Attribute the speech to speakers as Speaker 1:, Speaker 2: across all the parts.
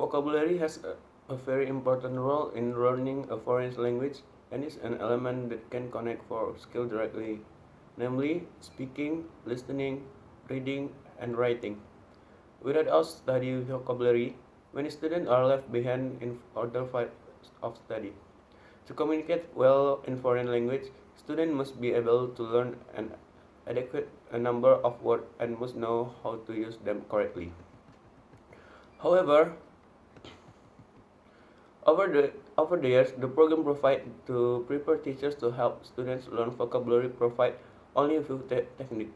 Speaker 1: Vocabulary has a very important role in learning a foreign language and is an element that can connect four skills directly, namely speaking, listening, reading, and writing. Without us study vocabulary, many students are left behind in other fields of study. To communicate well in foreign language, students must be able to learn an adequate number of words and must know how to use them correctly. However, over the years, the program provide to prepare teachers to help students learn vocabulary provide only a few techniques.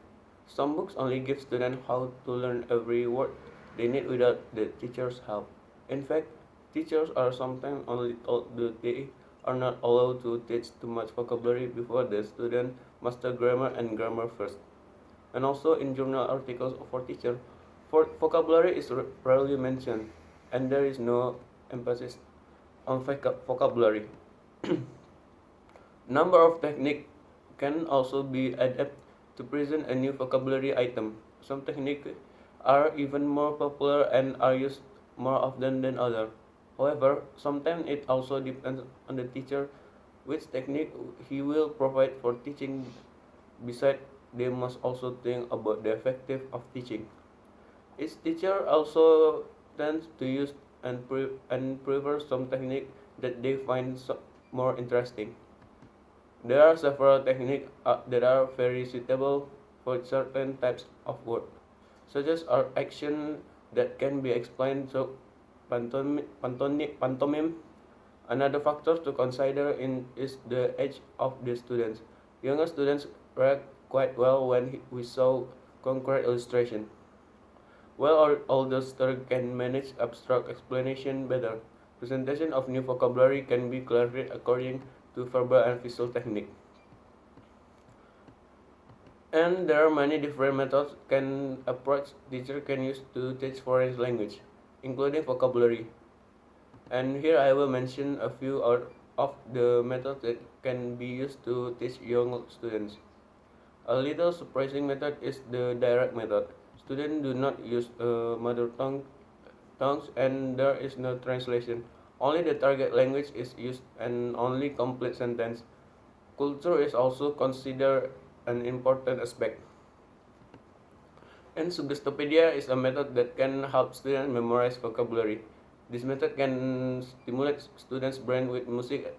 Speaker 1: Some books only give students how to learn every word they need without the teacher's help. In fact, teachers are sometimes only told that they are not allowed to teach too much vocabulary before the student master grammar and grammar first. And also in journal articles for teachers, for vocabulary is rarely mentioned, and there is no emphasis on vocabulary. Number of techniques can also be adapted to present a new vocabulary item. Some techniques are even more popular and are used more often than others. However, sometimes it also depends on the teacher which technique he will provide for teaching. Besides, they must also think about the effectiveness of teaching. Each teacher also tends to use and prefer some technique that they find more interesting. There are several techniques that are very suitable for certain types of work, such as our action that can be explained through pantomime. Another factor to consider is the age of the students. Younger students react quite well when we show concrete illustration, while our older students can manage abstract explanation better. Presentation of new vocabulary can be clarified according to verbal and visual technique. And there are many different methods can approach teacher can use to teach foreign language, including vocabulary. And here I will mention a few of the methods that can be used to teach young students. A little surprising method is the direct method. Students do not use mother tongues and there is no translation. Only the target language is used and only complete sentence. Culture is also considered an important aspect. And Suggestopedia is a method that can help students memorize vocabulary. This method can stimulate students' brain with music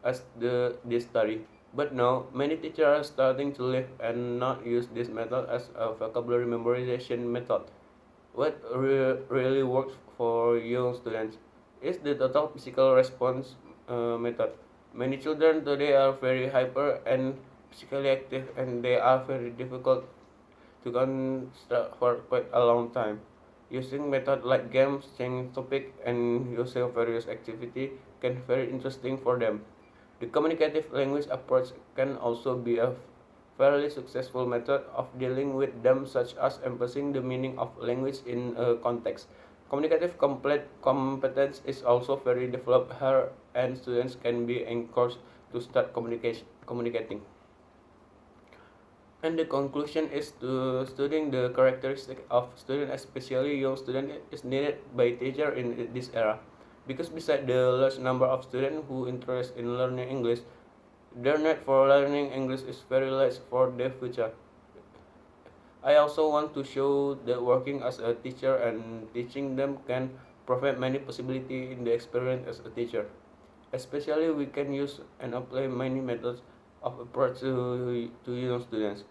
Speaker 1: as they study. But now, many teachers are starting to leave and not use this method as a vocabulary memorization method. What really works for young students is the total physical response method. Many children today are very hyper and physically active, and they are very difficult to construct for quite a long time. Using methods like games, changing topic, and using various activity can be very interesting for them. The communicative language approach can also be a fairly successful method of dealing with them, such as emphasizing the meaning of language in a context. Communicative competence is also very developed here, and students can be encouraged to start communicating. And the conclusion is to studying the characteristic of student, especially young student, is needed by teacher in this era. Because beside the large number of students who interest in learning English, their need for learning English is very large for their future. I also want to show that working as a teacher and teaching them can provide many possibilities in the experience as a teacher. Especially we can use and apply many methods of approach to young students.